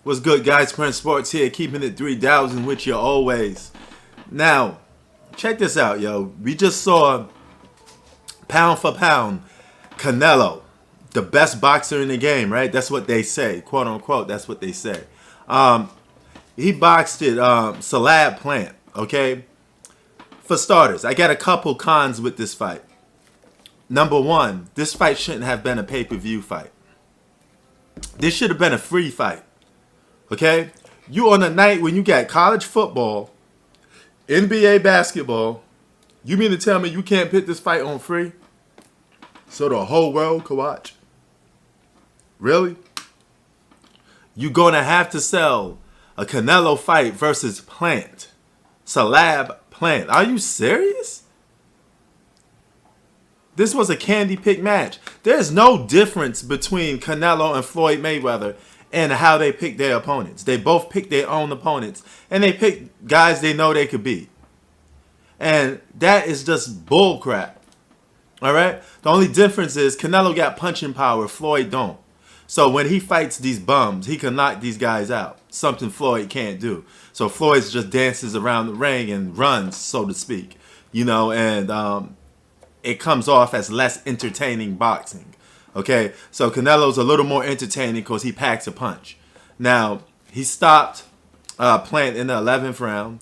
What's good, guys? Prince Sports here, keeping it 3,000 with you always. Now, check this out, yo. We just saw pound for pound Canelo, the best boxer in the game, right? That's what they say, quote unquote. That's what they say. He boxed at Celab plant, okay? For starters, I got a couple cons with this fight. Number one, this fight shouldn't have been a pay-per-view fight. This should have been a free fight. Okay? You on a night when you got college football, NBA basketball, you mean to tell me you can't put this fight on free? So the whole world could watch? Really? You're going to have to sell a Canelo fight versus Plant. Celab Plant. Are you serious? This was a candy pick match. There's no difference between Canelo and Floyd Mayweather and how they pick their opponents. They both pick their own opponents, and they pick guys they know they could beat. And that is just bull crap. All right? The only difference is Canelo got punching power, Floyd don't. So when he fights these bums, he can knock these guys out, something Floyd can't do. So Floyd just dances around the ring and runs, so to speak. You know, and it comes off as less entertaining boxing. Okay, so Canelo's a little more entertaining because he packs a punch. Now, he stopped Plant in the 11th round.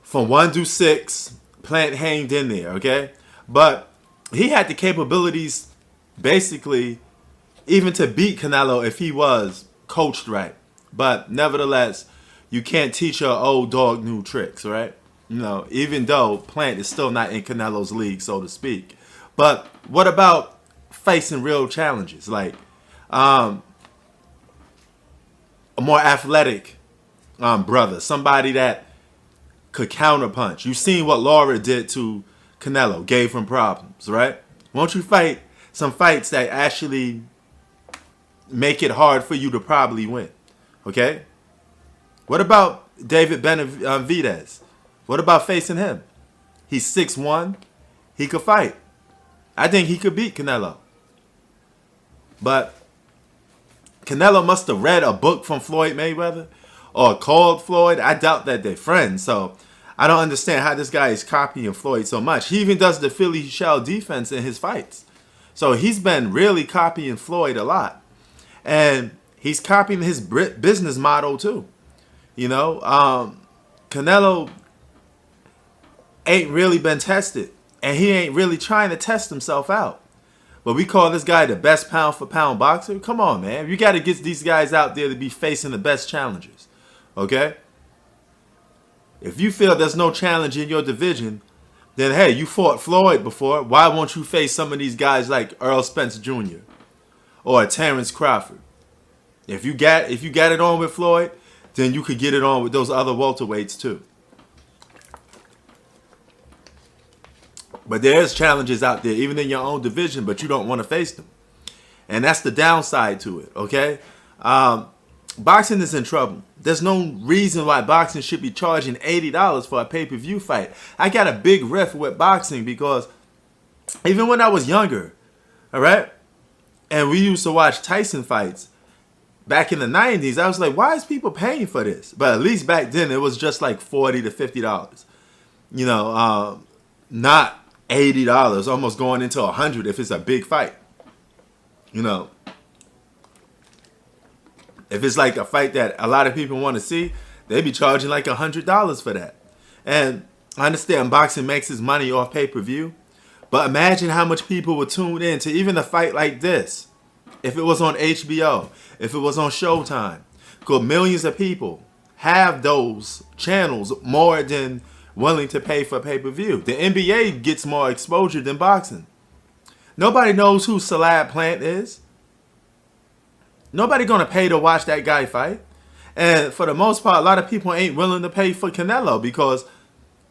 From 1 to 6, Plant hanged in there, okay? But he had the capabilities, basically, even to beat Canelo if he was coached right. But nevertheless, you can't teach your old dog new tricks, right? You know, even though Plant is still not in Canelo's league, so to speak. But what about facing real challenges, like a more athletic brother, somebody that could counterpunch? You've seen what Laura did to Canelo, gave him problems, right? Won't you fight some fights that actually make it hard for you to probably win, okay? What about David Benavidez? What about facing him? He's 6'1". He could fight. I think he could beat Canelo. But Canelo must have read a book from Floyd Mayweather or called Floyd. I doubt that they're friends. So I don't understand how this guy is copying Floyd so much. He even does the Philly shell defense in his fights. So he's been really copying Floyd a lot. And he's copying his business model too. You know, Canelo ain't really been tested. And he ain't really trying to test himself out. But we call this guy the best pound for pound boxer? Come on, man. You got to get these guys out there to be facing the best challengers. Okay? If you feel there's no challenge in your division, then hey, you fought Floyd before. Why won't you face some of these guys like Earl Spence Jr. or Terrence Crawford? If you got it on with Floyd, then you could get it on with those other welterweights too. But there's challenges out there, even in your own division, but you don't want to face them. And that's the downside to it, okay? Boxing is in trouble. There's no reason why boxing should be charging $80 for a pay-per-view fight. I got a big riff with boxing because even when I was younger, all right, and we used to watch Tyson fights back in the 90s, I was like, why is people paying for this? But at least back then, it was just like $40 to $50. You know, not $80, almost going into $100 if it's a big fight. You know, if it's like a fight that a lot of people want to see, they be charging like $100 for that. And I understand boxing makes its money off pay-per-view, but imagine how much people would tune in to even a fight like this if it was on HBO, if it was on Showtime. Because millions of people have those channels more than willing to pay for pay-per-view. The NBA gets more exposure than boxing. Nobody knows who Celab Plant is. Nobody gonna pay to watch that guy fight. And for the most part, a lot of people ain't willing to pay for Canelo because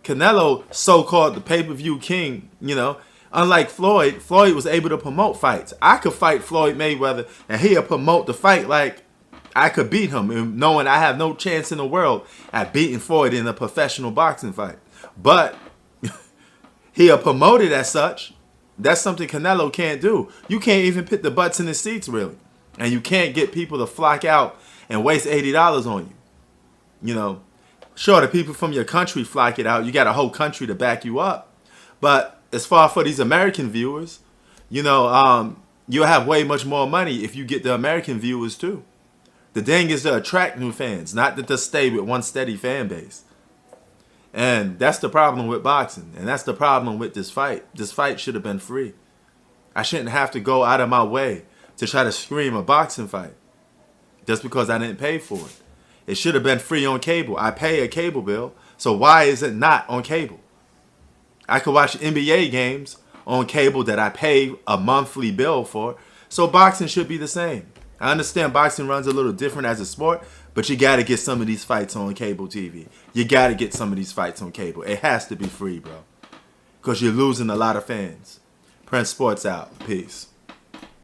Canelo, so-called the pay-per-view king, you know, unlike Floyd, Floyd was able to promote fights. I could fight Floyd Mayweather and he'll promote the fight like I could beat him, knowing I have no chance in the world at beating Floyd in a professional boxing fight. But he'll promote it as such. That's something Canelo can't do. You can't even put the butts in the seats, really. And you can't get people to flock out and waste $80 on you. You know, sure, the people from your country flock it out. You got a whole country to back you up. But as far for these American viewers, you know, you'll have way much more money if you get the American viewers too. The thing is to attract new fans, not to just stay with one steady fan base. And that's the problem with boxing. And that's the problem with this fight. This fight should have been free. I shouldn't have to go out of my way to try to scream a boxing fight just because I didn't pay for it. It should have been free on cable. I pay a cable bill, so why is it not on cable? I could watch NBA games on cable that I pay a monthly bill for, so boxing should be the same. I understand boxing runs a little different as a sport, but you got to get some of these fights on cable TV. You got to get some of these fights on cable. It has to be free, bro, because you're losing a lot of fans. Prince Sports out. Peace.